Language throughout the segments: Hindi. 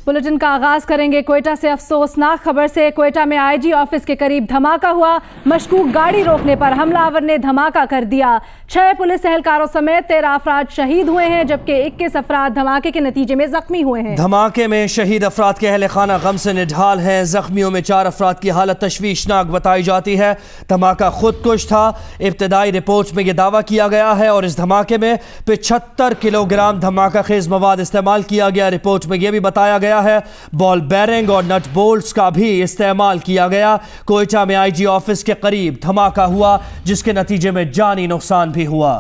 बुलेटिन का आगाज करेंगे क्वेटा से अफसोसनाक खबर से। क्वेटा में आईजी ऑफिस के करीब धमाका हुआ। मशकूक गाड़ी रोकने पर हमलावर ने धमाका कर दिया। 6 पुलिस एहलकारों समेत 13 अफराद शहीद हुए हैं, जबकि 21 अफराद धमाके के नतीजे में जख्मी हुए हैं। धमाके में शहीद अफराद के अहले खाना गम से निढाल हैं। जख्मियों में 4 अफराद की हालत तशवीशनाक बताई जाती है। धमाका खुदकुश था। इब्तदाई रिपोर्ट में यह दावा किया गया है और इस धमाके में 75 किलोग्राम धमाका खेज मवाद इस्तेमाल किया गया। रिपोर्ट में यह भी बताया गया है बॉल बेरिंग और नट बोल्ट्स का भी इस्तेमाल किया गया। क्वेटा में आईजी ऑफिस के करीब धमाका हुआ, जिसके नतीजे में जानी नुकसान भी हुआ।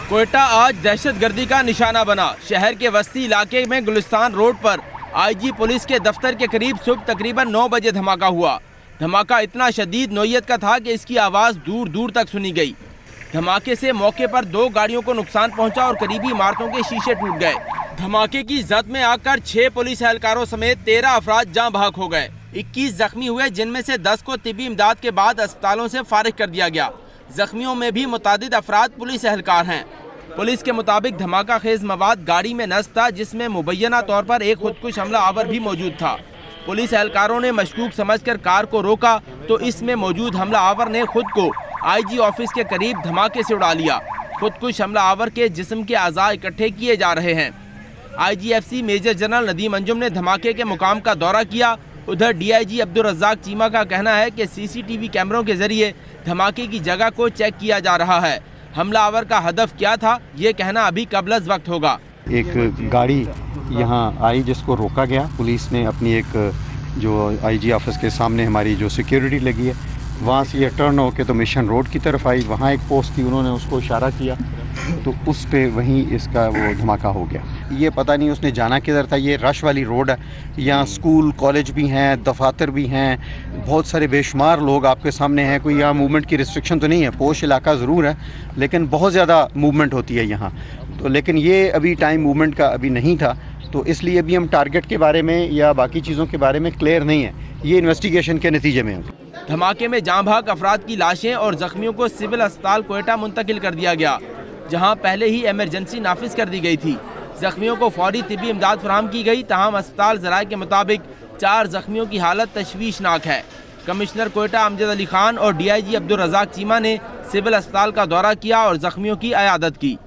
क्वेटा आज दहशतगर्दी का निशाना बना। शहर के वस्ती इलाके में गुलिस्तान रोड पर आईजी पुलिस के दफ्तर के करीब सुबह तकरीबन 9 बजे धमाका हुआ। धमाका इतना शदीद नौयत का था कि इसकी आवाज़ दूर दूर तक सुनी गई। धमाके से मौके पर 2 गाड़ियों को नुकसान पहुंचा और करीबी इमारतों के शीशे टूट गए। धमाके की जद में आकर 6 पुलिस एहलकारों समेत 13 अफराद जाँ भाग हो गए। 21 जख्मी हुए, जिनमें से 10 को तिब्बी इमदाद के बाद अस्पतालों से फारिग कर दिया गया। जख्मियों में भी मुतादिद अफराद पुलिस एहलकार हैं। पुलिस के मुताबिक धमाका खेज मवाद गाड़ी में नस्ब था, जिसमें मुबैना तौर पर एक खुदकुश हमला आवर भी मौजूद था। पुलिस एहलकारों ने मशकूक समझकर कार को रोका तो इसमें मौजूद हमला आवर ने खुद को आईजी ऑफिस के करीब धमाके से उड़ा लिया। खुदकुश हमला आवर के जिस्म के अज़ा इकट्ठे किए जा रहे हैं। IGFC major general Nadeem Anjum ने धमाके के मुकाम का दौरा किया। उधर DIG अब्दुल रज़ाक चीमा का कहना है कि CCTV कैमरों के जरिए धमाके की जगह को चेक किया जा रहा है। हमला आवर का हदफ क्या था, ये कहना अभी कबल वक्त होगा। एक गाड़ी यहाँ आई जिसको रोका गया। पुलिस ने अपनी एक जो IG ऑफिस के सामने हमारी जो सिक्योरिटी लगी है, वहाँ से ये टर्न होके तो मिशन रोड की तरफ आई। वहाँ एक पोस्ट थी, उन्होंने उसको इशारा किया तो उस पे वहीं इसका वो धमाका हो गया। ये पता नहीं उसने जाना किधर था। ये रश वाली रोड है, यहाँ स्कूल कॉलेज भी हैं, दफातर भी हैं, बहुत सारे बेशुमार लोग आपके सामने हैं। कोई यहाँ मूवमेंट की रिस्ट्रिक्शन तो नहीं है, पोश इलाका ज़रूर है, लेकिन बहुत ज़्यादा मूवमेंट होती है यहाँ तो। लेकिन ये अभी टाइम मूवमेंट का अभी नहीं था, तो इसलिए अभी हम टारगेट के बारे में या बाकी चीज़ों के बारे में क्लियर नहीं है। ये इन्वेस्टिगेशन के नतीजे में है। धमाके में जाँ भाग अफराद की लाशें और जख्मियों को सिविल अस्पताल क्वेटा मुंतकिल कर दिया गया, जहां पहले ही इमरजेंसी नाफिज कर दी गई थी। जख्मियों को फौरी तिब्बी इमदाद फराहम की गई। तमाम अस्पताल ज़राए के मुताबिक 4 जख्मियों की हालत तशवीशनाक है। कमिश्नर क्वेटा अमजद अली खान और DIG अब्दुल रज़ाक चीमा ने सिविल अस्पताल का दौरा किया और जख्मियों की अयादत की।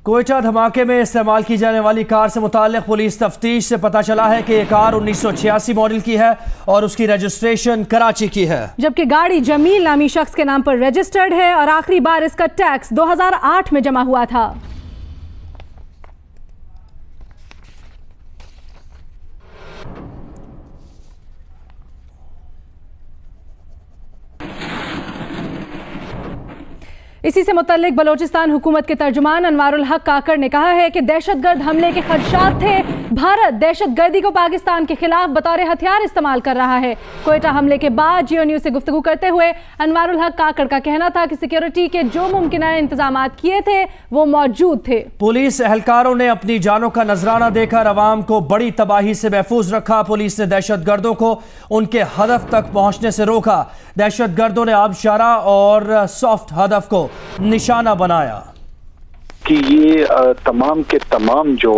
क्वेटा धमाके में इस्तेमाल की जाने वाली कार से मुताल्लिक पुलिस तफ्तीश से पता चला है कि ये कार 1986 मॉडल की है और उसकी रजिस्ट्रेशन कराची की है, जबकि गाड़ी जमील नामी शख्स के नाम पर रजिस्टर्ड है और आखिरी बार इसका टैक्स 2008 में जमा हुआ था। इसी से मुतल्लिक बलोचिस्तान हुकूमत के तर्जुमान अनवारुल हक काकड़ ने कहा है कि दहशतगर्द हमले के खदशात थे। भारत दहशतगर्दी को पाकिस्तान के खिलाफ बतौर हथियार इस्तेमाल कर रहा है। क्वेटा हमले के बाद जियो न्यूज से गुफ्तगू करते हुए अनवारुल हक काकड़ का कहना था कि सिक्योरिटी के जो मुमकिन इंतजाम किए थे वो मौजूद थे। पुलिस एहलकारों ने अपनी जानों का नजराना देकर अवाम को बड़ी तबाही से महफूज रखा। पुलिस ने दहशतगर्दों को उनके हदफ तक पहुंचने से रोका। दहशतगर्दों ने आबशारा और सॉफ्ट हदफ को निशाना बनाया कि ये तमाम के तमाम जो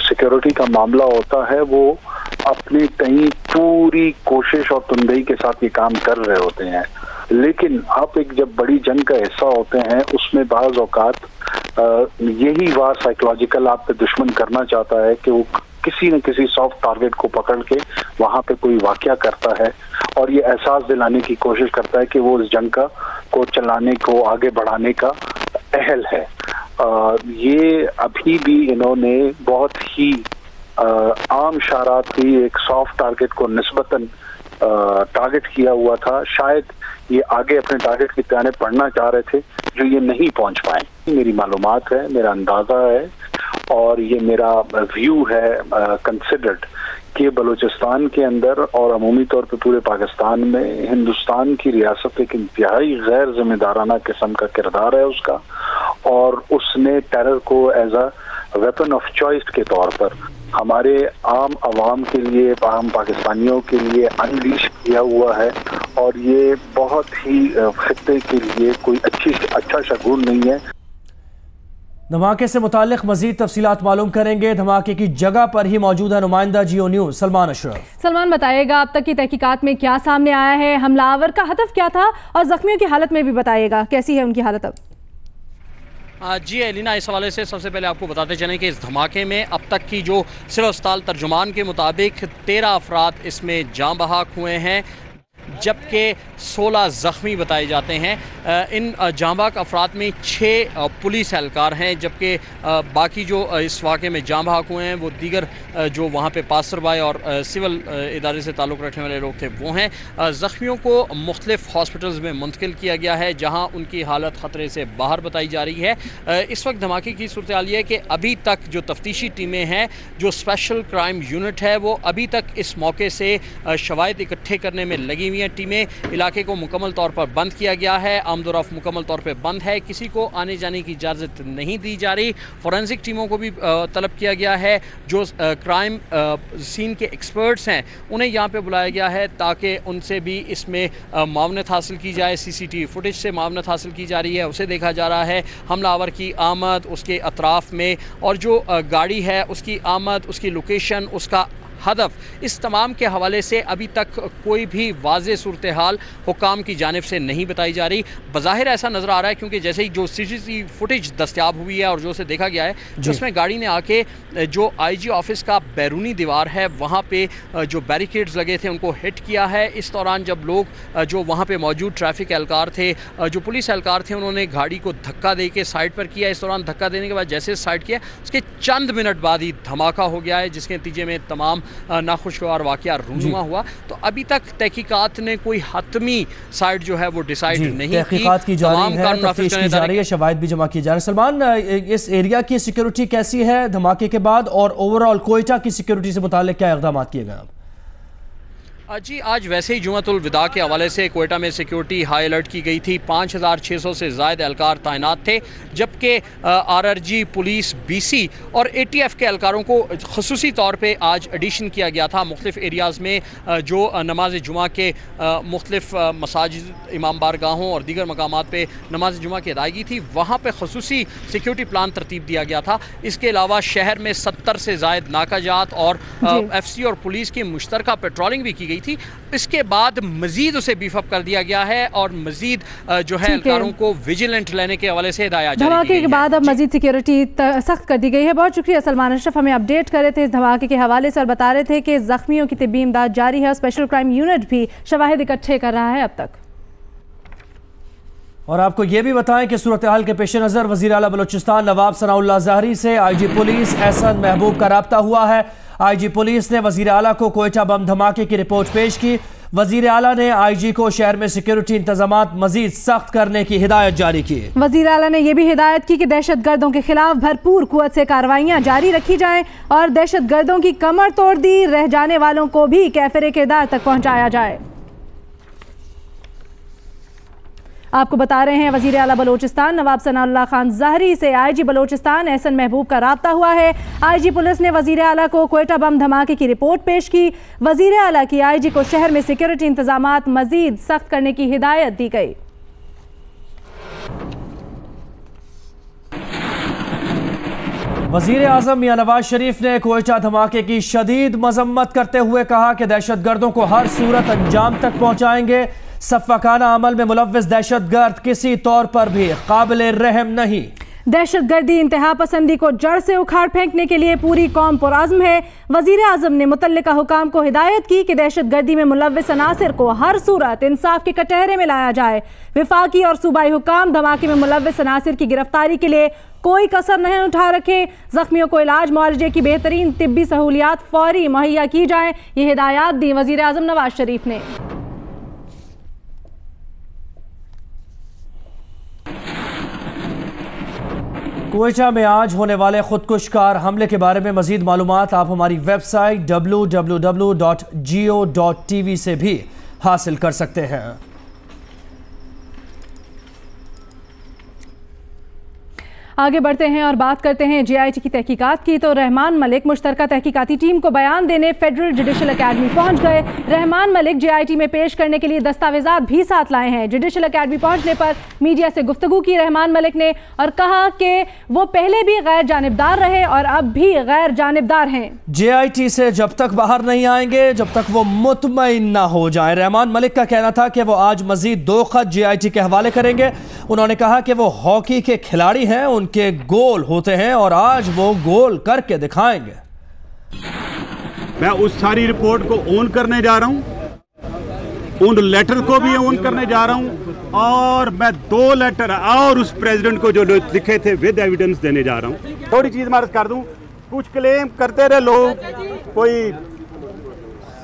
सिक्योरिटी का मामला होता है वो अपने कहीं पूरी कोशिश और तुंदई के साथ ये काम कर रहे होते हैं। लेकिन आप एक जब बड़ी जंग का हिस्सा होते हैं, उसमें बाज़ औकात यही वार साइकोलॉजिकल आप पे दुश्मन करना चाहता है कि वो किसी न किसी सॉफ्ट टारगेट को पकड़ के वहां पे कोई वाकया करता है और ये एहसास दिलाने की कोशिश करता है कि वो इस जंग को चलाने को आगे बढ़ाने का अहल है। ये अभी भी इन्होंने बहुत ही आम शारात थी, एक सॉफ्ट टारगेट को निस्बतन टारगेट किया हुआ था। शायद ये आगे अपने टारगेट की ताने पढ़ना चाह रहे थे, जो ये नहीं पहुंच पाए। मेरी मालूमात है, मेरा अंदाजा है और ये मेरा व्यू है कंसिडर्ड कि बलूचिस्तान के अंदर और अमूमी तौर पे पूरे पाकिस्तान में हिंदुस्तान की रियासत एक इंतहाई गैर जिम्मेदाराना किस्म का किरदार है उसका, और उसने टेरर को as a weapon of choice के तौर पर हमारे आम आवाम के लिए, आम पाकिस्तानियों के लिए अनलीश किया हुआ है। और ये बहुत ही खित्ते के लिए कोई अच्छी अच्छा शगुन नहीं है। धमाके से मुतालिक मजीद तफसीलात मालूम करेंगे। धमाके की जगह पर ही मौजूद है नुमाइंदा जियो न्यूज़ सलमान अशरफ। सलमान, बताइएगा अब तक की तहकीकात में क्या सामने आया है, हमलावर का हदफ क्या था और जख्मियों की हालत में भी बताइएगा कैसी है उनकी हालत अब। जी एलिना, इस हवाले से सबसे पहले आपको बताते चलें कि इस धमाके में अब तक की जो सिविल अस्पताल तर्जुमान के मुताबिक 13 अफराद इसमें जाँ बहक हुए हैं, जबकि 16 ज़ख्मी बताए जाते हैं। इन जाँबाक अफराद में 6 पुलिस एहलकार हैं, जबकि बाकी जो इस वाक़े में जाँ बहक हुए हैं वो दीगर जो वहाँ पे पासर बाय और सिविल इदारे से ताल्लुक़ रखने वाले लोग थे वो हैं। ज़ख्मियों को मुख्तलिफ़ हॉस्पिटल्स में मुंतकिल किया गया है, जहाँ उनकी हालत ख़तरे से बाहर बताई जा रही है। इस वक्त धमाके की सूरत हाल ये है कि अभी तक जो तफ्तीशी टीमें हैं, जो स्पेशल क्राइम यूनिट है, वो अभी तक इस मौके से शवाहिद इकट्ठे करने में लगी हुई हैं। टीमें इलाके को मुकम्मल तौर पर बंद किया गया है, आमदोरफ्त मुकम्मल तौर पर बंद है, किसी को आने जाने की इजाज़त नहीं दी जा रही। फोरेंसिक टीमों को भी तलब किया गया है, जो क्राइम सीन के एक्सपर्ट्स हैं उन्हें यहाँ पे बुलाया गया है ताकि उनसे भी इसमें मावनत हासिल की जाए। CCTV फुटेज से मावनत हासिल की जा रही है, उसे देखा जा रहा है। हमलावर की आमद, उसके अतराफ़ में और जो गाड़ी है उसकी आमद, उसकी लोकेशन, उसका हदफ, इस तमाम के हवाले से अभी तक कोई भी वाज़ेह सूरत हाल हुकाम की जानिब से नहीं बताई जा रही। बज़ाहिर ऐसा नज़र आ रहा है क्योंकि जैसे ही जो CCTV फुटेज दस्तयाब हुई है और जो उसे देखा गया है, उसमें गाड़ी ने आके जो IG ऑफिस का बैरूनी दीवार है वहाँ पे जो बैरिकेड्स लगे थे उनको हिट किया है। इस दौरान जब लोग जो वहाँ पे मौजूद ट्रैफिक एहलकार थे, जो पुलिस एहलकार थे, उन्होंने गाड़ी को धक्का दे के साइड पर किया। इस दौरान धक्का देने के बाद जैसे साइड किया, उसके चंद मिनट बाद ही धमाका हो गया है, जिसके नतीजे में तमाम नाखुशगवार वाक़या रूनुमा हुआ। तो अभी तक तहकीकात ने कोई हतमी साइड जो है वो डिसाइड नहीं की। तहकीकात की जा रही है, शवाहिद भी जमा की जा रही है। सलमान, इस एरिया की सिक्योरिटी कैसी है धमाके के बाद, और ओवरऑल कोयटा की सिक्योरिटी से मुताल्लिक क्या इक़दाम किए गए? जी, आज वैसे ही जुमातुल विदा के हवाले से कोयटा में सिक्योरिटी हाई अलर्ट की गई थी। 5600 से ज़ायद एहलकार तैनात थे, जबकि RRG, पुलिस, BC और ATF के एहलकारों को खसूसी तौर पे आज एडिशन किया गया था। मुख्तलिफ एरियाज़ में जो नमाज जुमा के मुख्तलिफ मसाजिद, इमाम बारगाहों और दीगर मकामात पे नमाज जुमा की अदायगी थी, वहाँ पर खसूसी सिक्योरिटी प्लान तरतीब दिया गया था। इसके अलावा शहर में 70 से ज़ायद नाकाजात और FC और पुलिस की मुश्तरका पेट्रोलिंग भी की गई थी। इसके बाद मजीद उसे बीफ अप कर दिया गया है और मजीद जो है एहलकारों को विजिलेंट लेने के हवाले से हिदायत जारी की गई है। धमाके के बाद अब मजीद सिक्योरिटी सख्त कर दी गई है। बहुत शुक्रिया सलमान अशरफ, हमें अपडेट कर रहे थे इस धमाके के हवाले से और बता रहे थे कि जख्मियों की तिब्बी इमदाद जारी है और स्पेशल क्राइम यूनिट भी शवाहिद इकट्ठे कर रहा है अब तक। और आपको ये भी बताएं कि सूरत हाल के पेश नज़र वज़ीर आला बलोचिस्तान नवाब सनाउल्लाह ज़हरी से IG पुलिस एहसन महबूब का राब्ता हुआ है। IG पुलिस ने वज़ीर आला को कोयटा बम धमाके की रिपोर्ट पेश की। वज़ीर आला ने IG को शहर में सिक्योरिटी इंतजामात मजीद सख्त करने की हिदायत जारी की। वज़ीर आला ने यह भी हिदायत की कि दहशत गर्दों के खिलाफ भरपूर कुव्वत से कार्रवाइयाँ जारी रखी जाएं और दहशत गर्दों की कमर तोड़ दी रह जाने वालों को भी कैफरे किरदार तक पहुँचाया जाए। आपको बता रहे हैं वज़ीर आला बलोचिस्तान नवाब सनाउल्लाह खान ज़हरी से IG बलोचिस्तान एहसन महबूब का राब्ता हुआ है। IG पुलिस ने वज़ीर आला को कोयटा बम धमाके की रिपोर्ट पेश की। वज़ीर आला की IG को शहर में सिक्योरिटी इंतजामात मजीद सख्त करने की हिदायत दी गई। वज़ीर आज़म मियां नवाज शरीफ ने कोयटा धमाके की शदीद मजम्मत करते हुए कहा कि दहशत गर्दों को हर सूरत अंजाम तक पहुँचाएंगे। सफ़ाकाना अमल में मुलव्विस दहशत गर्द किसी तौर पर भी काबिल रहम नहीं। दहशत गर्दी इंतहा पसंदी को जड़ से उखाड़ फेंकने के लिए पूरी कौम पुरआज़्म है। वज़ीर आज़म ने मुतल्लिका हुकाम को हिदायत की कि दहशत गर्दी में मुलव्विस अनासिर को हर सूरत इंसाफ के कटहरे में लाया जाए। विफाकी और सूबाई हुकाम धमाके में मुलव्विस अनासिर की गिरफ्तारी के लिए कोई कसर नहीं उठा रखे। जख्मियों को इलाज मुआलजे की बेहतरीन तिब्बी सहूलियात फौरी मुहैया की जाए, ये हिदायत दी वज़ीर आज़म नवाज शरीफ ने। कोयटा में आज होने वाले खुदकुशकार हमले के बारे में मजीद मालूमात आप हमारी वेबसाइट www.geo.tv से भी हासिल कर सकते हैं। आगे बढ़ते हैं और बात करते हैं JIT की तहकीकात की। तो रहमान मलिक मुश्तरका तहकीकाती टीम को बयान देने फेडरल जुडिशल अकेडमी पहुंच गए। रहमान मलिक JIT में पेश करने के लिए दस्तावेजात भी साथ लाए हैं। जुडिशल अकेडमी पहुंचने पर मीडिया से गुफ्तगू की रहमान मलिक ने और कहा कि वो पहले भी गैर जानिबदार रहे और अब भी गैर जानिबदार हैं। JIT से जब तक बाहर नहीं आएंगे जब तक वो मुतमईन ना हो जाए। रहमान मलिक का कहना था कि वो आज मजीद 2 खत JIT के हवाले करेंगे। उन्होंने कहा कि वो हॉकी के खिलाड़ी हैं, उनके गोल होते हैं और आज वो गोल करके दिखाएंगे। मैं उस सारी रिपोर्ट को ऑन करने जा रहा हूं, उन लेटर को भी ऑन करने जा रहा हूं और मैं 2 लेटर और उस प्रेसिडेंट को जो लिखे थे विद एविडेंस देने जा रहा हूं। थोड़ी चीज मार्ज कर दूं, कुछ क्लेम करते रहे लोग, कोई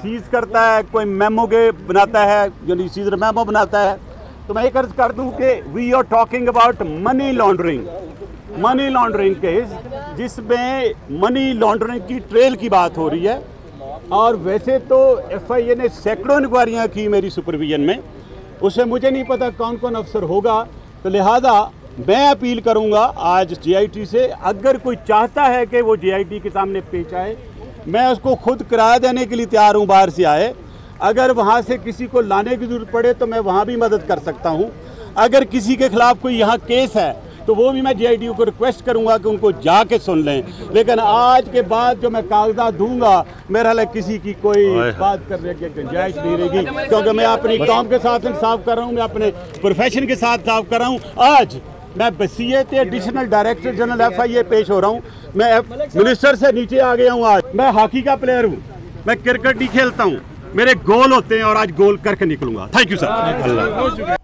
सीज करता है, कोई मेमो के बनाता है, यानी सीजर मेमो बनाता है। तो मैं एक अर्ज कर दूं कि we are talking about money laundering case, जिसमें मनी लॉन्ड्रिंग की ट्रेल की बात हो रही है। और वैसे तो FIA ने सैकड़ों इंक्वायरियाँ की मेरी सुपरविजन में, उससे मुझे नहीं पता कौन कौन अफसर होगा। तो लिहाजा मैं अपील करूंगा आज JIT से, अगर कोई चाहता है कि वो JIT के सामने पेश आए, मैं उसको खुद किराया देने के लिए तैयार हूँ, बाहर से आए। अगर वहाँ से किसी को लाने की जरूरत पड़े तो मैं वहाँ भी मदद कर सकता हूँ। अगर किसी के खिलाफ कोई यहाँ केस है तो वो भी मैं JIT को रिक्वेस्ट करूँगा कि उनको जाके सुन लें। लेकिन आज के बाद जो मैं कागजात दूंगा, मेरा लग किसी की कोई बात करने की गुंजाइश नहीं रहेगी, क्योंकि मैं अपनी कौम के साथ इंसाफ कर रहा हूँ, मैं अपने प्रोफेशन के साथ इंसाफ कर रहा हूँ। आज मैं बसीयत एडिशनल डायरेक्टर जनरल FIA पेश हो रहा हूँ। मैं मिनिस्टर से नीचे आ गया हूँ। आज मैं हॉकी का प्लेयर हूँ, मैं क्रिकेट नहीं खेलता हूँ, मेरे गोल होते हैं और आज गोल करके निकलूंगा। Thank you sir.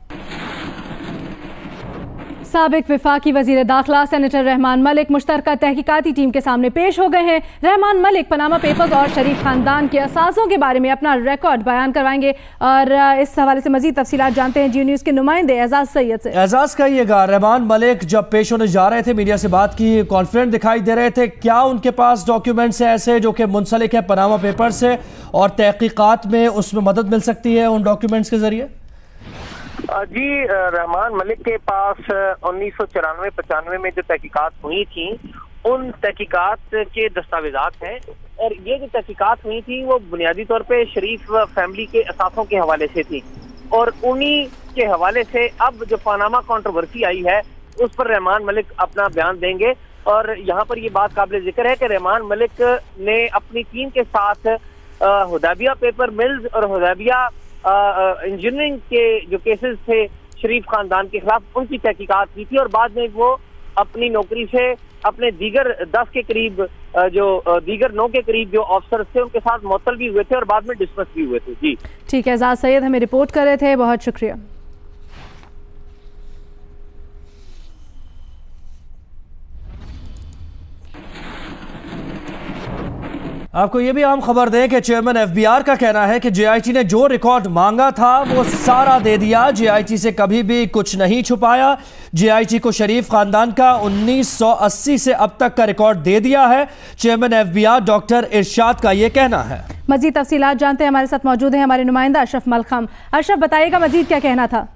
साबिक वफाकी वजीर दाखिला सेनेटर रहमान मलिक मुश्तरका तहकीकाती टीम के सामने पेश हो गए हैं। रहमान मलिक पनामा पेपर्स और शरीफ खानदान के असासों के बारे में अपना रिकॉर्ड बयान करवाएंगे और इस हवाले से मजीद तफसीलात जानते हैं GNews के नुमाइंदे एजाज सैयद से। एजाज, कहिएगा, रहमान मलिक जब पेश होने जा रहे थे, मीडिया से बात की, कॉन्फिडेंट दिखाई दे रहे थे। क्या उनके पास डॉक्यूमेंट्स हैं ऐसे जो कि मुंसलिक है पनामा पेपर से और तहकीकात में उसमें मदद मिल सकती है उन डॉक्यूमेंट्स के जरिए? जी, रहमान मलिक के पास 1994-95 में जो तहकीकात हुई थी, उन तहकीकात के दस्तावेजात हैं। और ये जो तहकीकात हुई थी वो बुनियादी तौर पे शरीफ फैमिली के असासों के हवाले से थी और उन्हीं के हवाले से अब जो पनामा कंट्रोवर्सी आई है उस पर रहमान मलिक अपना बयान देंगे। और यहाँ पर ये बात काबिल जिक्र है कि रहमान मलिक ने अपनी टीम के साथ हुदैबिया पेपर मिल्स और हुदैबिया इंजीनियरिंग के जो केसेस थे शरीफ खानदान के खिलाफ, उनकी तहकीकात की थी और बाद में वो अपनी नौकरी से अपने दीगर 10 के करीब दीगर 9 के करीब जो ऑफिसर थे उनके साथ मुअत्तल भी हुए थे और बाद में डिसमिस भी हुए थे। जी ठीक है, एजाज सैयद हमें रिपोर्ट कर रहे थे, बहुत शुक्रिया। आपको ये भी आम खबर दें कि चेयरमैन FBR का कहना है कि JIT ने जो रिकॉर्ड मांगा था वो सारा दे दिया। JIT से कभी भी कुछ नहीं छुपाया। JIT को शरीफ खानदान का 1980 से अब तक का रिकॉर्ड दे दिया है। चेयरमैन FBR डॉक्टर इरशाद का ये कहना है। मजीद तफसीलात जानते हैं, हमारे साथ मौजूद हैं हमारे नुमाइंदा अशरफ मलखम। अशरफ, बताइएगा मजीद क्या कहना था?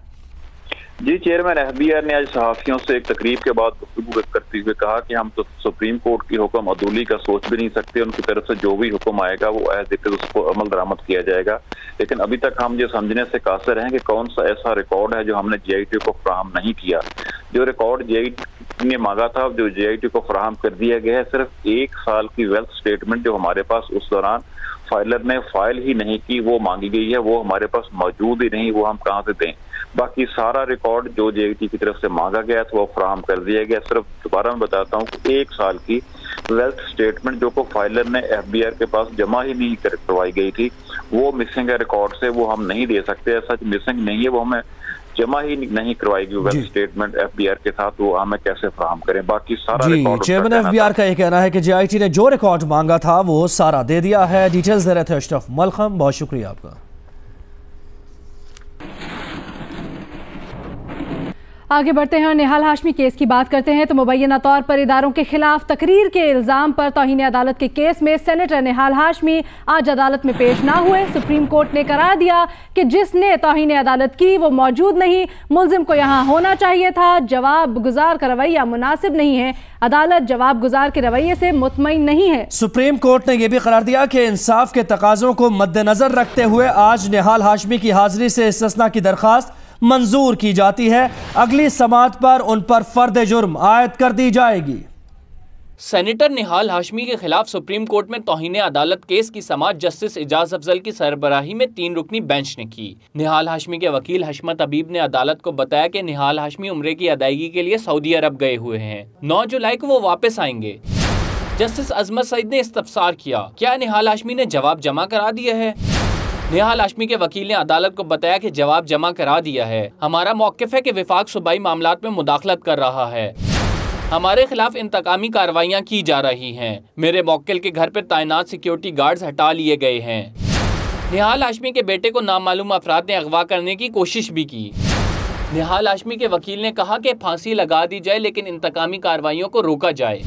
जी, चेयरमैन FBR ने आज सहाफियों से एक तकरीब के बाद गुफ्तगू करते हुए कहा कि हम तो सुप्रीम कोर्ट की हुक्म अदूली का सोच भी नहीं सकते। उनकी तरफ से जो भी हुक्म आएगा वो एज़ उसको अमल दरामद किया जाएगा। लेकिन अभी तक हम ये समझने से कासिर हैं कि कौन सा ऐसा रिकॉर्ड है जो हमने JIT को फराहम नहीं किया। जो रिकॉर्ड JIT ने मांगा था, जो JIT को फराहम कर दिया गया है, सिर्फ 1 साल की वेल्थ स्टेटमेंट जो हमारे पास उस दौरान फाइलर ने फाइल ही नहीं की वो मांगी गई है, वो हमारे पास मौजूद ही नहीं, वो हम कहाँ से दें। बाकी सारा रिकॉर्ड जो JIT की तरफ से मांगा गया था वो फराहम कर दिया गया। सिर्फ दोबारा मैं बताता हूँ कि 1 साल की वेल्थ स्टेटमेंट जो को फाइलर ने FBR के पास जमा ही नहीं करवाई गई थी, वो मिसिंग है रिकॉर्ड से, वो हम नहीं दे सकते। ऐसा मिसिंग नहीं है, वो हमें जमा ही नहीं करवाई गई वेल्थ स्टेटमेंट FBR के साथ, वो हमें कैसे फराहम करें। बाकी सारा रिकॉर्ड चेयरमैन FBR का ये कहना है कि JIT ने जो रिकॉर्ड मांगा था वो सारा दे दिया है। डिटेल्स दे रहे थे अशरफ मलखम, बहुत शुक्रिया आपका। आगे बढ़ते हैं और निहाल हाशमी केस की बात करते हैं तो मुबैना तौर पर इदारों के खिलाफ तकरीर के इल्जाम पर तौहीन अदालत के केस में सेनेटर निहाल हाशमी आज अदालत में पेश ना हुए। सुप्रीम कोर्ट ने करार दिया कि जिसने तौहीन अदालत की वो मौजूद नहीं, मुल्जिम को यहाँ होना चाहिए था। जवाब गुजार का रवैया मुनासिब नहीं है। अदालत जवाब गुजार के रवैये से मुतमईन नहीं है। सुप्रीम कोर्ट ने यह भी करार दिया कि इंसाफ के तकाजों को मद्देनजर रखते हुए आज निहाल हाशमी की हाजिरी से इस्तिस्ना की दरखास्त मंजूर की जाती है। अगली समाअत पर उन पर फर्द जुर्म आयद कर दी जाएगी। सेनेटर निहाल हाशमी के खिलाफ सुप्रीम कोर्ट में तौहीन अदालत केस की समाअत जस्टिस एजाज अफजल की सरबराही में 3 रुकनी बेंच ने की। निहाल हाशमी के वकील हशमत हबीब ने अदालत को बताया कि निहाल हाशमी उम्रे की अदायगी के लिए सऊदी अरब गए हुए हैं। 9 जुलाई को वो वापस आएंगे। जस्टिस अजमत सईद ने इस्तफसार किया, क्या निहाल हाशमी ने जवाब जमा करा दिया है? निहाल हाशमी के वकील ने अदालत को बताया कि जवाब जमा करा दिया है। हमारा मौक़िफ़ है कि विफाक सूबाई मामलात में मुदाखलत कर रहा है। हमारे खिलाफ इंतकामी कार्रवाइयाँ की जा रही हैं। मेरे मौक्किल के घर पर तैनात सिक्योरिटी गार्ड्स हटा लिए गए हैं। निहाल हाशमी के बेटे को नामालूम अफराद ने अगवा करने की कोशिश भी की। निहाल हाशमी के वकील ने कहा कि फांसी लगा दी जाए लेकिन इंतकामी कार्रवाइयों को रोका जाए।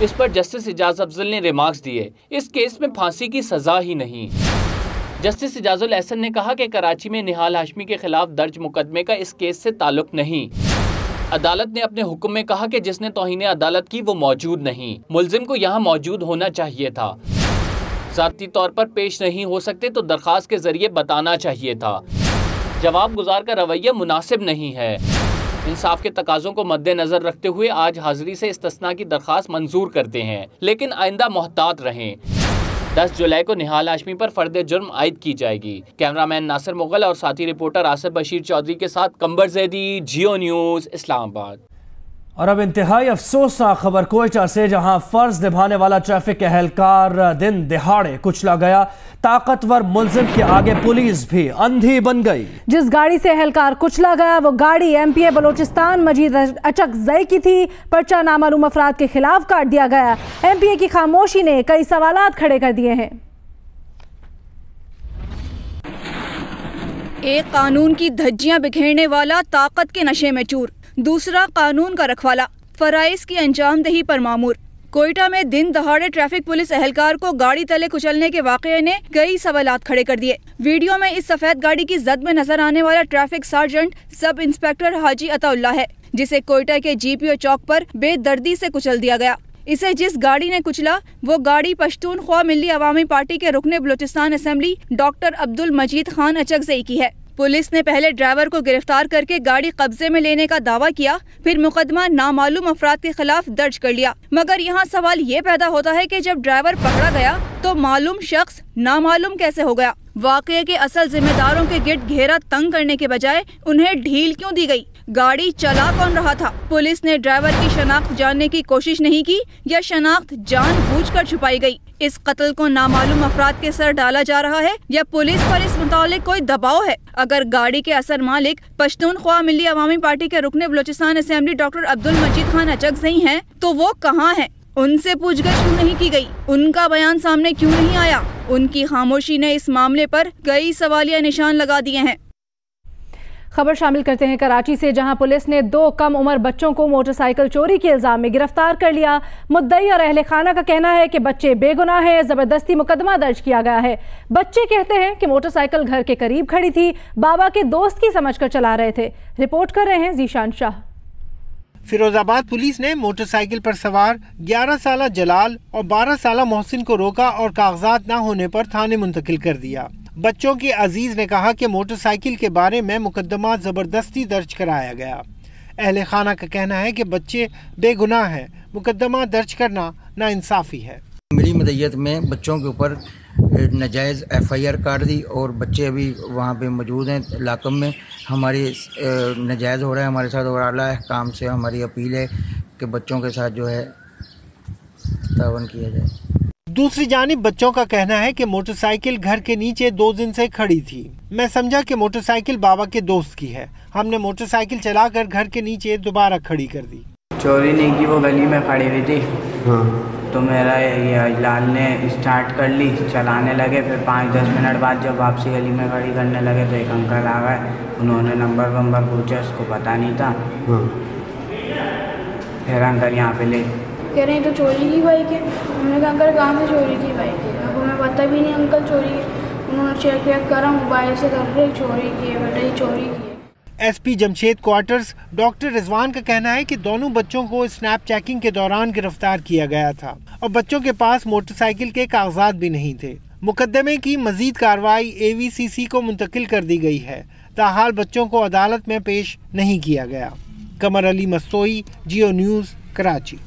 इस पर जस्टिस एजाज अफजल ने रिमार्क्स दिए, इस केस में फांसी की सजा ही नहीं। जस्टिस इजाजुल एहसन ने कहा कि कराची में निहाल हाशमी के खिलाफ दर्ज मुकदमे का इस केस से ताल्लुक नहीं। अदालत ने अपने हुक्म में कहा कि जिसने तौहीन अदालत की वो मौजूद नहीं, मुल्जिम को यहाँ मौजूद होना चाहिए था। ज़ाती तौर पर पेश नहीं हो सकते तो दरख्वास्त के जरिए बताना चाहिए था। जवाब गुजार का रवैया मुनासिब नहीं है। इंसाफ के तकाज़ों को मद्देनजर रखते हुए आज हाजिरी से इस्तिस्ना की दरख्वास्त मंजूर करते हैं, लेकिन आइंदा मोहतात रहें। 10 जुलाई को निहाल हाशमी पर फर्द जुर्म आयद की जाएगी। कैमरामैन नासिर मुगल और साथी रिपोर्टर आसिफ बशीर चौधरी के साथ कंबर जैदी, जियो न्यूज़, इस्लामाबाद। और अब इंतहाई अफसोसनाक खबर कोयटा से, जहां फर्ज निभाने वाला ट्रैफिक एहलकार दिन दिहाड़े कुचला गया। ताकतवर मुल्जिम के आगे पुलिस भी अंधी बन गई। जिस गाड़ी से एहलकार कुचला गया वो गाड़ी एमपीए बलोचिस्तान मजीद अचकजई की थी। पर्चा नामालूम अफराद के खिलाफ काट दिया गया। एमपीए की खामोशी ने कई सवालात खड़े कर दिए हैं। एक कानून की धज्जियां बिखेरने वाला ताकत के नशे में चूर, दूसरा कानून का रखवाला फराइज की अंजामदही पर मामूर। कोयटा में दिन दहाड़े ट्रैफिक पुलिस एहलकार को गाड़ी तले कुचलने के वाक़ये ने कई सवालात खड़े कर दिए। वीडियो में इस सफेद गाड़ी की जद में नजर आने वाला ट्रैफिक सार्जेंट सब इंस्पेक्टर हाजी अताउल्लाह है, जिसे कोयटा के जीपीओ चौक पर बेदर्दी से कुचल दिया गया। इसे जिस गाड़ी ने कुचला वो गाड़ी पश्तूनख्वा मिल्ली अवामी पार्टी के रुकने बलोचिस्तान असेंबली डॉक्टर अब्दुल मजीद खान अचकजई की है। पुलिस ने पहले ड्राइवर को गिरफ्तार करके गाड़ी कब्जे में लेने का दावा किया, फिर मुकदमा नामालूम अफराद के खिलाफ दर्ज कर लिया। मगर यहाँ सवाल ये पैदा होता है कि जब ड्राइवर पकड़ा गया तो मालूम शख्स नामालूम कैसे हो गया? वाकये के असल जिम्मेदारों के गिर्द घेरा तंग करने के बजाय उन्हें ढील क्यों दी गई? गाड़ी चला कौन रहा था? पुलिस ने ड्राइवर की शनाख्त जानने की कोशिश नहीं की या शनाख्त जानबूझकर छुपाई गई? इस कत्ल को नामालूम अफराद के सर डाला जा रहा है या पुलिस पर इस मुतालिक कोई दबाव है? अगर गाड़ी के असर मालिक पश्तूनख्वा मिल्ली अवामी पार्टी के रुकने बलोचिस्तान असेंबली डॉक्टर अब्दुल मजीद खान अचकजई हैं, तो वो कहाँ हैं? उनसे पूछताछ क्यों नहीं की गई? उनका बयान सामने क्यों नहीं आया? उनकी खामोशी ने इस मामले पर कई सवालिया निशान लगा दिए हैं। खबर शामिल करते हैं कराची से, जहां पुलिस ने 2 कम उम्र बच्चों को मोटरसाइकिल चोरी के इल्जाम में गिरफ्तार कर लिया। मुद्दई और अहले खाना का कहना है कि बच्चे बेगुनाह हैं। जबरदस्ती मुकदमा दर्ज किया गया है। बच्चे कहते हैं कि मोटरसाइकिल घर के करीब खड़ी थी, बाबा के दोस्त की समझकर चला रहे थे। रिपोर्ट कर रहे हैं जीशान शाह। फिरोजाबाद पुलिस ने मोटरसाइकिल पर सवार 11 साला जलाल और 12 साला मोहसिन को रोका और कागजात न होने पर थाने मुंतकिल कर दिया। बच्चों के अजीज ने कहा कि मोटरसाइकिल के बारे में मुकदमा जबरदस्ती दर्ज कराया गया। अहले खाना का कहना है कि बच्चे बेगुनाह हैं, मुकदमा दर्ज करना नाइंसाफी है। मेरी मदयत में बच्चों के ऊपर नाजायज़ FIR काट दी और बच्चे अभी वहाँ पे मौजूद हैं इलाक़े में। हमारी नाजायज़ हो रहा है हमारे साथ और आला अहकाम से हमारी अपील है कि बच्चों के साथ जो है तावन किया जाए। दूसरी जानिब बच्चों का कहना है कि मोटरसाइकिल घर के नीचे 2 दिन से खड़ी थी। मैं समझा कि मोटरसाइकिल बाबा के दोस्त की है। हमने मोटरसाइकिल चलाकर घर के नीचे दोबारा खड़ी कर दी। चोरी नहीं की, वो गली में खड़ी हुई थी। हाँ। तो मेरा ये लाल ने स्टार्ट कर ली, चलाने लगे। फिर 5-10 मिनट बाद जब वापसी गली में खड़ी करने लगे तो एक अंकल आ गए, उन्होंने नंबर पूछा, उसको पता नहीं था। फिर अंकल यहाँ पे ले कह रहे हैं तो चोरी की बाइक है। हमने कहा अंकल कहाँ से चोरी की बाइक है? अब हमें पता भी नहीं अंकल चोरी है। उन्होंने चेक करा, मोबाइल से कर रहे चोरी की है बेटा, ये चोरी की है। SP Jamshed quarters doctor Rizwan का कहना है कि दोनों बच्चों को स्नैप चेकिंग के दौरान गिरफ्तार किया गया था और बच्चों के पास मोटरसाइकिल के कागजात भी नहीं थे। मुकदमे की मजीद कार्रवाई AVCC को मुंतकिल कर दी गई है। ताहाल बच्चों को अदालत में पेश नहीं किया गया। कमर अली मस्तोई, जियो न्यूज़, कराची।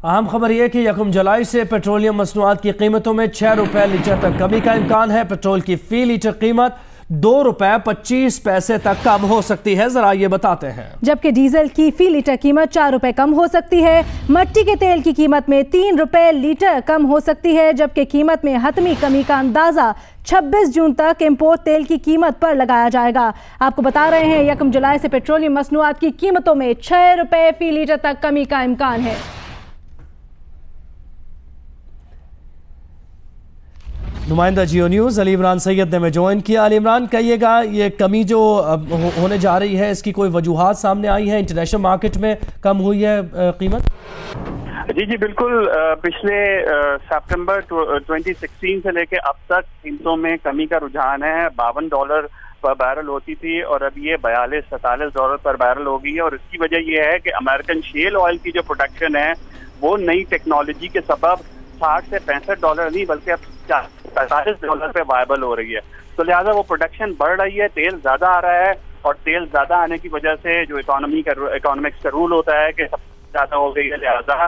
अहम खबर यह कि 1 जुलाई से पेट्रोलियम मसनूआत की कीमतों में 6 रुपए लीटर तक कमी का इम्कान है। पेट्रोल की फी लीटर कीमत 2 रुपए 25 पैसे तक कम हो सकती है। जरा ये बताते हैं। जबकि डीजल की फी लीटर कीमत 4 रुपए कम हो सकती है। मट्टी के तेल की कीमत में 3 रुपए लीटर कम हो सकती है। जबकि कीमत में हतमी कमी का अंदाजा 26 जून तक इंपोर्ट तेल की कीमत पर लगाया जाएगा। आपको बता रहे हैं 1 जुलाई से पेट्रोलियम मसनूआत की कीमतों में 6 रुपए फी लीटर तक कमी का इम्कान है। नुमाइंदा जियो न्यूज़ अली इमरान सैयद ने हमें ज्वाइन किया। अली इमरान, कहिएगा ये कमी जो होने जा रही है, इसकी कोई वजूहात सामने आई है? इंटरनेशनल मार्केट में कम हुई है कीमत? जी बिल्कुल। पिछले सितंबर 2016 से लेके अब तक कीमतों में कमी का रुझान है। $52 पर बैरल होती थी और अब ये $42-47 पर बैरल हो गई है। और इसकी वजह यह है कि अमेरिकन शेल ऑयल की जो प्रोडक्शन है वो नई टेक्नोलॉजी के सबब $60 से $65 नहीं बल्कि अब $45 पे वायबल हो रही है। तो लिहाजा वो प्रोडक्शन बढ़ रही है, तेल ज्यादा आ रहा है और तेल ज्यादा आने की वजह से जो इकोनॉमिक्स का रूल होता है कि सबसे ज्यादा हो गई है, लिहाजा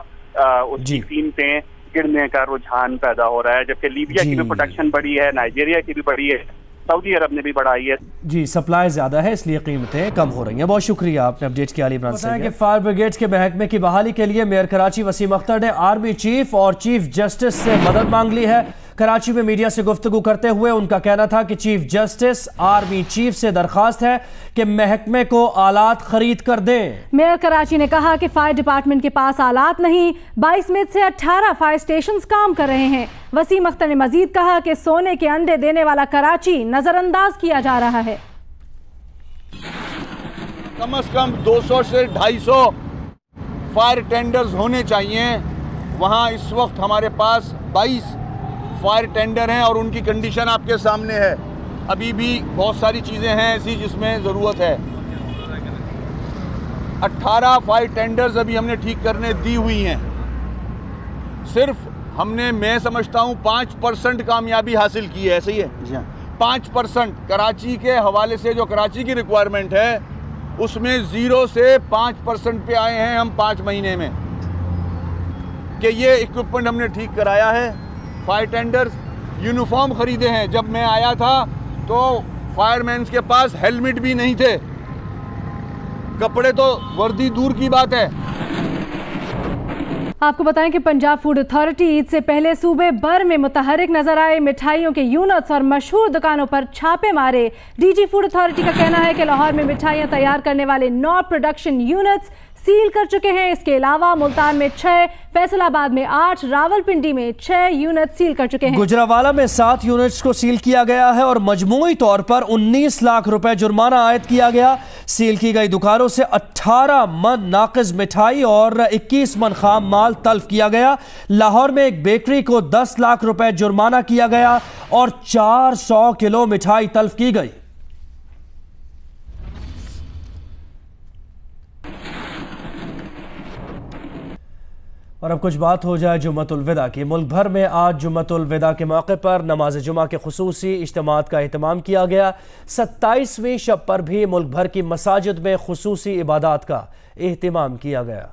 उसकी कीमतें गिरने का रुझान पैदा हो रहा है। जबकि लीबिया की भी प्रोडक्शन बढ़ी है, नाइजीरिया की भी बढ़ी है, सऊदी अरब ने भी बढ़ाई है। जी, सप्लाई ज्यादा है इसलिए कीमतें कम हो रही हैं। बहुत शुक्रिया आपने अपडेट किया। अली इमरान बताया कि फायर ब्रिगेड के महकमे की बहाली के लिए मेयर कराची वसीम अख्तर ने आर्मी चीफ और चीफ जस्टिस से मदद मांग ली है। कराची में मीडिया से गुफ्तगू करते हुए उनका कहना था कि चीफ जस्टिस आर्मी चीफ से दरखास्त है कि महकमे को आलात खरीद कर दें। मेयर कराची ने कहा कि फायर डिपार्टमेंट के पास आलात नहीं, 22 में से 18 फायर स्टेशन काम कर रहे हैं। वसीम अख्तर ने मजीद कहा कि सोने के अंडे देने वाला कराची नजरअंदाज किया जा रहा है। कम से कम 200 से 250 फायर टेंडर्स होने चाहिए। वहाँ इस वक्त हमारे पास 22 फायर टेंडर हैं और उनकी कंडीशन आपके सामने है। अभी भी बहुत सारी चीज़ें हैं ऐसी जिसमें ज़रूरत है। 18 फायर टेंडर्स अभी हमने ठीक करने दी हुई हैं। सिर्फ हमने, मैं समझता हूँ, 5% कामयाबी हासिल की है। सही है, 5%। कराची के हवाले से जो कराची की रिक्वायरमेंट है उसमें 0 से 5% पे आए हैं हम 5 महीने में कि ये इक्विपमेंट हमने ठीक कराया है। फायर टेंडर्स यूनिफॉर्म खरीदे हैं। जब मैं आया था तो फायरमैन के पास हेलमेट भी नहीं थे, कपड़े तो वर्दी दूर की बात है। आपको बताएं कि पंजाब फूड अथॉरिटी ईद से पहले सूबे भर में मुतहरिक नजर आए। मिठाइयों के यूनिट्स और मशहूर दुकानों पर छापे मारे। डीजी फूड अथॉरिटी का कहना है कि लाहौर में मिठाइयां तैयार करने वाले 9 प्रोडक्शन यूनिट्स सील कर चुके हैं। इसके अलावा मुल्तान में 6, फैसलाबाद में 8, रावलपिंडी में 6 यूनिट सील कर चुके हैं। गुजरावाला में 7 यूनिट्स को सील किया गया है और मजमूई तौर पर 19 लाख रुपए जुर्माना आयद किया गया। सील की गई दुकानों से 18 मन नाकिस मिठाई और 21 मन खाम माल तल्फ किया गया। लाहौर में एक बेकरी को 10 लाख रुपए जुर्माना किया गया और 400 किलो मिठाई तल्फ की गई। और अब कुछ बात हो जाए जुम्मतुल विदा की। मुल्क भर में आज जुम्मतुल विदा के मौके पर नमाज जुमा के खुसूसी इज्तिमात का एहतमाम किया गया। 27वीं शब पर भी मुल्क भर की मसाजिद में खुसूसी इबादत का एहतमाम किया गया।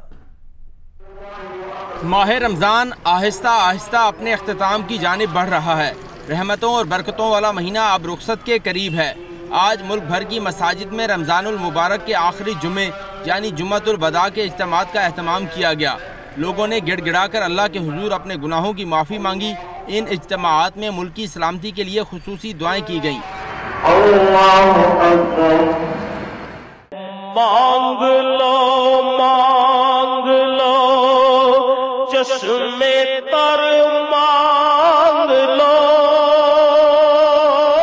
माह रमज़ान आहिस्ता आहिस्ता अपने अख्तिताम की जानिब बढ़ रहा है। रहमतों और बरकतों वाला महीना अब रुखसत के करीब है। आज मुल्क भर की मसाजिद में रमज़ानुल मुबारक के आखिरी जुमे यानी जुम्मतुल विदा के इज्तिमात का एहतमाम किया गया। लोगों ने गिड़गिड़ा कर अल्लाह के हुजूर अपने गुनाहों की माफ़ी मांगी। इन इज्तिमात में मुल्क की सलामती के लिए खुसूसी दुआएं की गईं। मांग लो चश्मे तर मांग लो।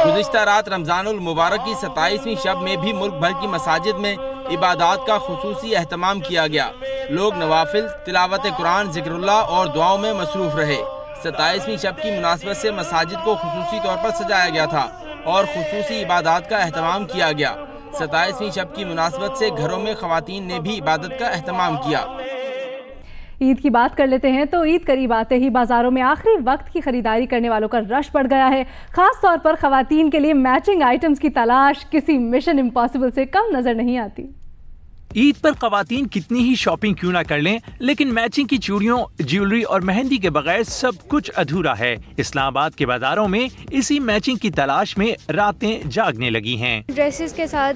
गुज़िश्ता रात रमज़ानुल मुबारक की 27वीं शब में भी मुल्क भर की मसाजिद में इबादत का खुसूसी एहतमाम किया गया। लोग नवाफिल, तिलावत कुरान, ज़िक्रुल्लाह और दुआओं में मसरूफ़ रहे। 27वीं शब की मुनासबत से मसाजिद को खुसूसी तौर पर सजाया गया था और खुसूसी इबादत का एहतमाम किया गया। 27वीं शब की मुनासबत से घरों में ख़वातीन ने भी इबादत का एहतमाम किया। ईद की बात कर लेते हैं तो ईद करीब आते ही बाजारों में आखिरी वक्त की खरीदारी करने वालों का रश बढ़ गया है। खास तौर पर खवातीन के लिए मैचिंग आइटम्स की तलाश किसी मिशन इम्पॉसिबल से कम नजर नहीं आती। ईद पर खवातीन कितनी ही शॉपिंग क्यों ना कर लें, लेकिन मैचिंग की चूड़ियों, ज्वेलरी और मेहंदी के बगैर सब कुछ अधूरा है। इस्लामाबाद के बाजारों में इसी मैचिंग की तलाश में रातें जागने लगी हैं। ड्रेसेस के साथ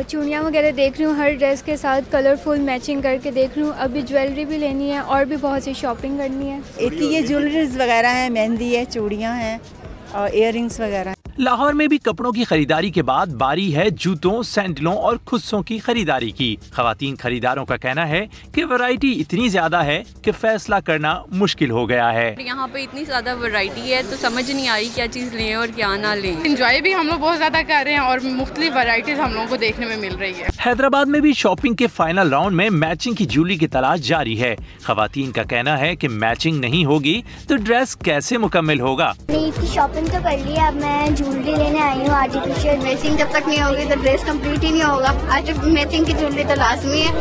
चूड़ियाँ वगैरह देख रही हूँ, हर ड्रेस के साथ कलरफुल मैचिंग करके देख रही हूँ। अभी ज्वेलरी भी लेनी है और भी बहुत सी शॉपिंग करनी है। एक ये ज्वेलरीज वगैरह है, मेहंदी है, चूड़ियाँ हैं और इयररिंग्स वगैरह। लाहौर में भी कपड़ों की खरीदारी के बाद बारी है जूतों, सैंडलों और खुस्सों की खरीदारी की। खवातीन खरीदारों का कहना है कि वैरायटी इतनी ज्यादा है कि फैसला करना मुश्किल हो गया है। यहाँ पे इतनी ज्यादा वैरायटी है तो समझ नहीं आ रही क्या चीज लें और क्या ना लें। एंजॉय भी हम लोग बहुत ज्यादा कर रहे हैं और मुख्तलिफ वैरायटीज हम लोगों को देखने में मिल रही है। हैदराबाद में भी शॉपिंग के फाइनल राउंड में मैचिंग की ज्वेलरी की तलाश जारी है। खवातीन का कहना है कि मैचिंग नहीं होगी तो ड्रेस कैसे मुकम्मल होगा। ईद की शॉपिंग तो कर ली, अब मैं ज्वेलरी लेने आई हूँ आर्टिफिशियल। मैचिंग जब तक नहीं होगी तो ड्रेस कंप्लीट ही नहीं होगा। आज मैचिंग की ज्वेलरी तो लाजमी है,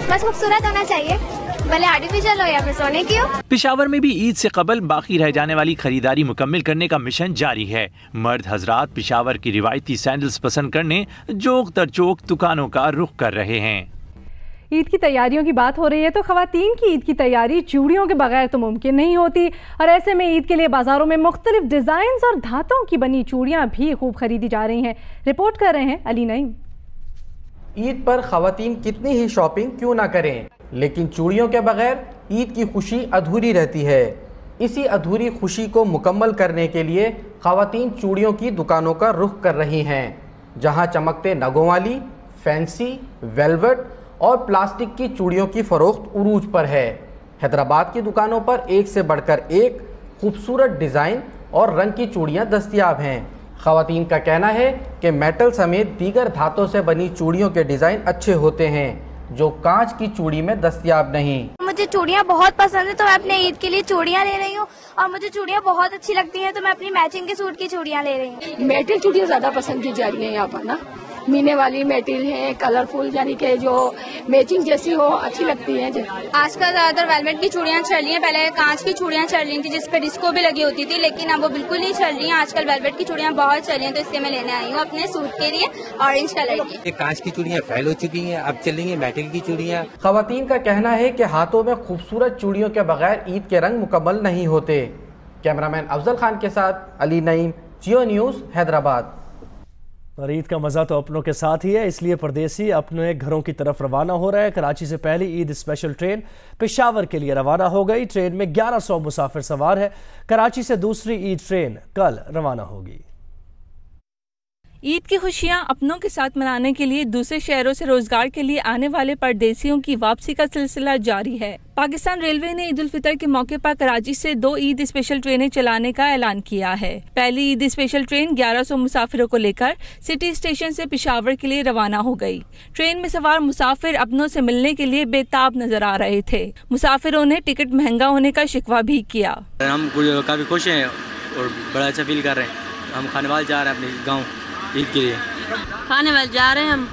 बस खूबसूरत होना चाहिए, भले आर्टिफिशियल हो या फिर सोने की हो। पेशावर में भी ईद से कबल बाकी रह जाने वाली खरीदारी मुकम्मल करने का मिशन जारी है। मर्द हजरात पेशावर की रिवायती सैंडल्स पसंद करने जोक दर जोक दुकानों का रुख कर रहे हैं। ईद की तैयारियों की बात हो रही है तो खवातीन की ईद की तैयारी चूड़ियों के बगैर तो मुमकिन नहीं होती और ऐसे में ईद के लिए बाजारों में मुख्तलिफ डिजाइन और धातों की बनी चूड़ियां भी खूब खरीदी जा रही हैं। रिपोर्ट कर रहे हैं अली नईम। ईद पर खवातीन कितनी ही शॉपिंग क्यों ना करें, लेकिन चूड़ियों के बगैर ईद की खुशी अधूरी रहती है। इसी अधूरी खुशी को मुकम्मल करने के लिए खवातीन चूड़ियों की दुकानों का रुख कर रही हैं, जहां चमकते नगों वाली, फैंसी, वेलवेट और प्लास्टिक की चूड़ियों की फरोख्त उरूज पर है। हैदराबाद की दुकानों पर एक से बढ़कर एक खूबसूरत डिज़ाइन और रंग की चूड़ियां दस्तयाब हैं। खवातीन का कहना है कि मेटल समेत दीगर धातों से बनी चूड़ियों के डिज़ाइन अच्छे होते हैं जो कांच की चूड़ी में दस्तयाब नहीं। मुझे चूड़ियाँ बहुत पसंद है तो मैं अपने ईद के लिए चूड़ियाँ ले रही हूँ और मुझे चूड़ियाँ बहुत अच्छी लगती हैं तो मैं अपनी मैचिंग के सूट की चूड़ियाँ ले रही हूँ। मेटल चूड़ियाँ ज्यादा पसंद की जा रही है यहाँ पर ना, मीने वाली मेटल है, कलरफुल यानी कि जो मैचिंग जैसी हो अच्छी लगती है। आजकल ज्यादातर वेलवेट की चूड़ियाँ चल रही हैं, पहले कांच की चूड़ियाँ चल रही थी जिसपे डिस्को भी लगी होती थी, लेकिन अब वो बिल्कुल नहीं चल रही हैं। आजकल वेलवेट की चूड़ियाँ बहुत चल रही हैं तो इसलिए मैं लेने आई हूँ अपने सूट के लिए ऑरेंज कलर की। कांच की चूड़ियाँ फेल हो चुकी हैं, अब चल रही है मेटल की चूड़ियाँ। खवातीन का कहना है कि हाथों में खूबसूरत चूड़ियों के बगैर ईद के रंग मुकम्मल नहीं होते। कैमरामैन अफजल खान के साथ अली नईम, जियो न्यूज़, हैदराबाद। और ईद का मज़ा तो अपनों के साथ ही है, इसलिए परदेसी अपने घरों की तरफ रवाना हो रहे हैं। कराची से पहली ईद स्पेशल ट्रेन पेशावर के लिए रवाना हो गई। ट्रेन में 1100 मुसाफिर सवार है। कराची से दूसरी ईद ट्रेन कल रवाना होगी। ईद की खुशियां अपनों के साथ मनाने के लिए दूसरे शहरों से रोजगार के लिए आने वाले परदेसियों की वापसी का सिलसिला जारी है। पाकिस्तान रेलवे ने ईद उल फितर के मौके पर कराची से 2 ईद स्पेशल ट्रेनें चलाने का ऐलान किया है। पहली ईद स्पेशल ट्रेन 1100 मुसाफिरों को लेकर सिटी स्टेशन से पेशावर के लिए रवाना हो गई। ट्रेन में सवार मुसाफिर अपनों से मिलने के लिए बेताब नजर आ रहे थे। मुसाफिरों ने टिकट महंगा होने का शिकवा भी किया। हम काफी खुश हैं और बड़ा अच्छा फील कर रहे हैं। हम खानेवाल जा रहे हैं अपने गाँव ईद के लिए। खाने वाले जा रहे हैं हम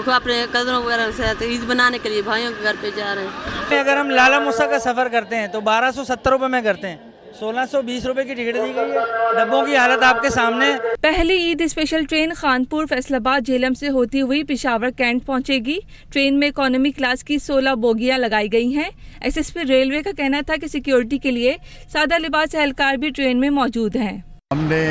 अपने कजनों वगैरह से ईद बनाने के लिए भाइयों के घर पे जा रहे हैं। अगर हम लाला मूसा का सफ़र करते हैं तो 1270 रुपये में करते हैं, 1620 रुपये की टिकट दी गई है। डब्बों की हालत आपके सामने। पहली ईद स्पेशल ट्रेन खानपुर, फैसलाबाद, झेलम से होती हुई पेशावर कैंट पहुंचेगी। ट्रेन में इकोनॉमी क्लास की 16 बोगियां लगाई गई हैं। SSP रेलवे का कहना था कि सिक्योरिटी के लिए सादा लिबास एहलकार भी ट्रेन में मौजूद हैं। हमने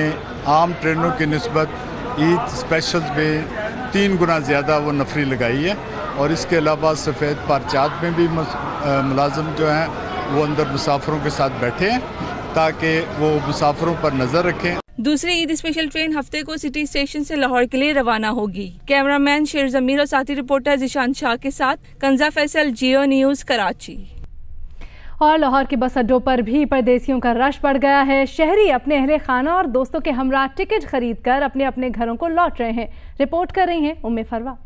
आम ट्रेनों की निस्बत ईद स्पेशल में 3 गुना ज़्यादा वो नफरी लगाई है और इसके अलावा सफ़ेद पारचात में भी मुलाजम जो हैं वो अंदर मुसाफिरों के साथ बैठे हैं ताकि वो मुसाफिरों पर नज़र रखें। दूसरी ईद स्पेशल ट्रेन हफ्ते को सिटी स्टेशन से लाहौर के लिए रवाना होगी। कैमरामैन शेर जमीर और साथी रिपोर्टर जिशान शाह के साथ कंजा फैसल, जियो न्यूज़, कराची। और लाहौर के बस अड्डों पर भी परदेसियों का रश बढ़ गया है। शहरी अपने अहले खाना और दोस्तों के हमरा टिकट खरीदकर अपने अपने घरों को लौट रहे हैं। रिपोर्ट कर रही हैं उम्मे फरवा।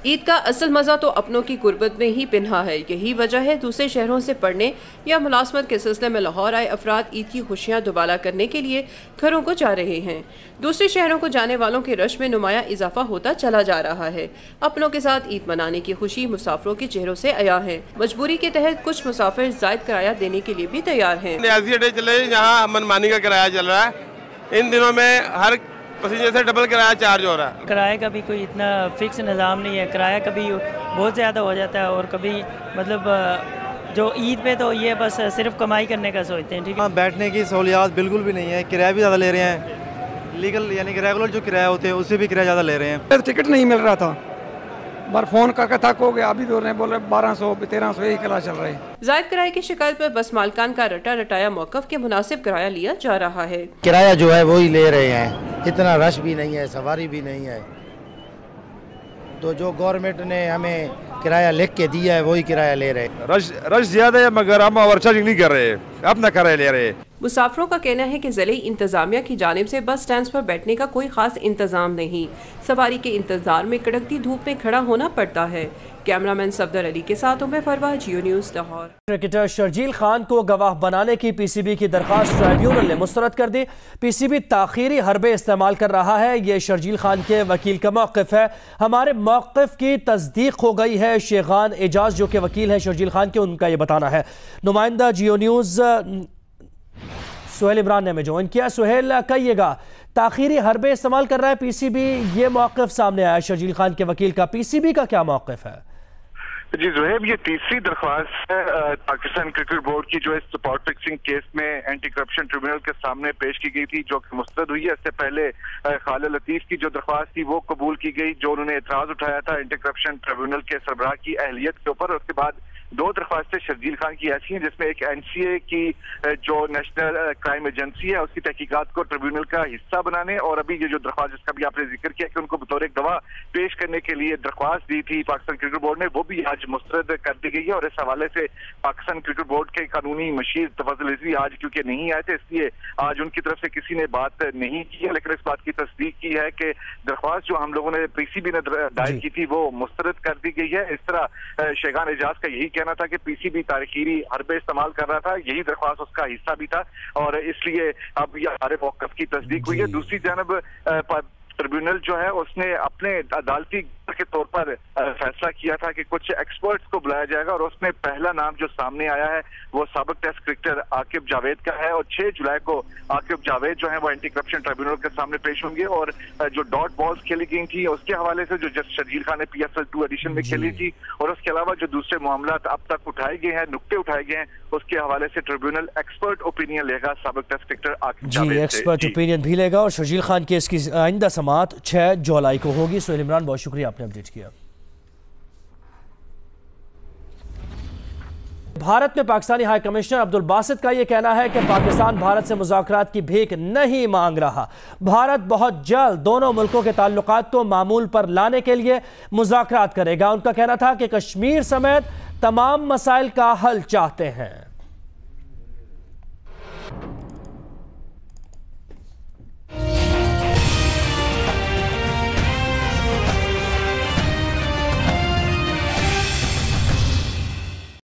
ईद का असल मज़ा तो अपनों की गुर्बत में ही पिन्हा है। यही वजह है दूसरे शहरों से पढ़ने या मुलाजमत के सिलसिले में लाहौर आए अफराद ईद की खुशियां दुबाला करने के लिए घरों को जा रहे हैं। दूसरे शहरों को जाने वालों के रश में नुमाया इजाफा होता चला जा रहा है। अपनों के साथ ईद मनाने की खुशी मुसाफिरों के चेहरों से आया है। मजबूरी के तहत कुछ मुसाफिर जायद किराया देने के लिए भी तैयार हैं। यहाँ मनमानी का किराया चल रहा है। इन दिनों में हर पैसेंजर से डबल किराया चार्ज हो रहा है। किराए का भी कोई इतना फिक्स निज़ाम नहीं है। किराया कभी बहुत ज़्यादा हो जाता है और कभी मतलब जो ईद पे तो ये बस सिर्फ कमाई करने का सोचते हैं। ठीक है, बैठने की सहूलियात बिल्कुल भी नहीं है। किराया भी ज़्यादा ले रहे हैं। लीगल यानी कि रेगुलर जो किराया होते हैं उससे भी किराया ज़्यादा ले रहे हैं। टिकट नहीं मिल रहा था, बार फोन करके थक हो गया। अभी बोल रहे 1200 1300 यही किराया चल रहा है। जायद किराए की शिकायत पर बस मालकान का रटा रटाया मौकफ के मुनासिब किराया लिया जा रहा है। किराया जो है वही ले रहे हैं। इतना रश भी नहीं है, सवारी भी नहीं है। तो जो गवर्नमेंट ने हमें किराया लिख के दिया है वही किराया ले रहे हैं। रश ज्यादा है मगर हम ओवरचार्जिंग नहीं कर रहे, अपना किराया ले रहे। मुसाफिरों का कहना है कि ज़िले इंतजामिया की जानिब से बस स्टैंड पर बैठने का कोई खास इंतजाम नहीं। सवारी के इंतजार में कड़कती धूप में खड़ा होना पड़ता है। कैमरामैन सफदर अली के साथ उम्मे फरवा, जियो न्यूज़ लाहौर। क्रिकेटर शर्जील खान को गवाह बनाने की पीसीबी की दरख्वास्त ट्राइब्यूनल ने मुस्तरद कर दी। पीसीबी ताखीरी हरबे इस्तेमाल कर रहा है, ये शर्जील खान के वकील का मौक़िफ़ है। हमारे मौक़िफ़ की तस्दीक हो गई है। शेखान एजाज जो कि वकील है शर्जील खान के, उनका ये बताना है। नुमाइंदा जियो न्यूज़ सुहेल इमरान ने हमें ज्वाइन किया। सुहेल, कहिएगा, ताखीरी हरबे इस्तेमाल कर रहा है पीसीबी, ये मौक़िफ़ सामने आया शर्जील खान के वकील का। पीसीबी का क्या मौक़िफ़ है? जी ज़ुहैब, ये तीसरी दरख्वास्त है पाकिस्तान क्रिकेट बोर्ड की जो इस स्पॉट फिक्सिंग केस में एंटी करप्शन ट्रिब्यूनल के सामने पेश की गई थी, जो कि मुस्तरद हुई है। इससे पहले खालिद लतीफ की जो दरख्वास्त थी वो कबूल की गई, जो उन्होंने एतराज उठाया था एंटी करप्शन ट्रिब्यूनल के सरबराह की अहलियत के ऊपर। उसके बाद दो दरख्वास्तें शर्जील खान की ऐसी हैं जिसमें एक एनसीए की जो नेशनल क्राइम एजेंसी है उसकी तहकीकात को ट्रिब्यूनल का हिस्सा बनाने, और अभी ये जो दरख्वास्त जिसका भी आपने जिक्र किया कि उनको बतौर एक गवाह पेश करने के लिए दरख्वास्त दी थी पाकिस्तान क्रिकेट बोर्ड ने, वो भी आज मुस्तरद कर दी गई है। और इस हवाले से पाकिस्तान क्रिकेट बोर्ड के कानूनी मशीर तफज़्ज़ुल रिजवी आज क्योंकि नहीं आए थे, इसलिए आज उनकी तरफ से किसी ने बात नहीं की है। लेकिन इस बात की तस्दीक की है कि दरख्वास्त जो हम लोगों ने पीसीबी ने दायर की थी वो मुस्तरद कर दी गई है। इस तरह शेखान एजाज का यही कहना था कि पीसीबी तारीखीरी हरबे इस्तेमाल कर रहा था, यही दरख्वास्त उसका हिस्सा भी था, और इसलिए अब ये हमारे मौक़िफ़ की तस्दीक हुई है। दूसरी जानब ट्रिब्यूनल जो है उसने अपने अदालती के तौर पर फैसला किया था कि कुछ एक्सपर्ट्स को बुलाया जाएगा, और उसमें पहला नाम जो सामने आया है वो साबिक टेस्ट क्रिकेटर आकिब जावेद का है। और 6 जुलाई को आकिब जावेद जो है वो एंटी करप्शन ट्रिब्यूनल के सामने पेश होंगे। और जो डॉट बॉल्स खेली गई थी उसके हवाले से जो जज शर्जील खान ने PSL 2 एडिशन में खेली थी, और उसके अलावा जो दूसरे मामला अब तक उठाए गए हैं, नुक्ते उठाए गए हैं, उसके हवाले से ट्रिब्यूनल एक्सपर्ट ओपिनियन लेगा साबिक टेस्ट क्रिकेटर आकिब जावेद से। एक्सपर्ट ओपिनियन भी लेगा। और शर्जील खान के इसकी आइंदा समाअत 6 जुलाई को होगी। सुहेल इमरान, बहुत शुक्रिया आपने अपडेट किया। भारत में पाकिस्तानी हाई कमिश्नर अब्दुल बासित का यह कहना है कि पाकिस्तान भारत से मुज़ाकरात की भीख नहीं मांग रहा। भारत बहुत जल्द दोनों मुल्कों के ताल्लुकात को मामूल पर लाने के लिए मुज़ाकरात करेगा। उनका कहना था कि कश्मीर समेत तमाम मसाइल का हल चाहते हैं।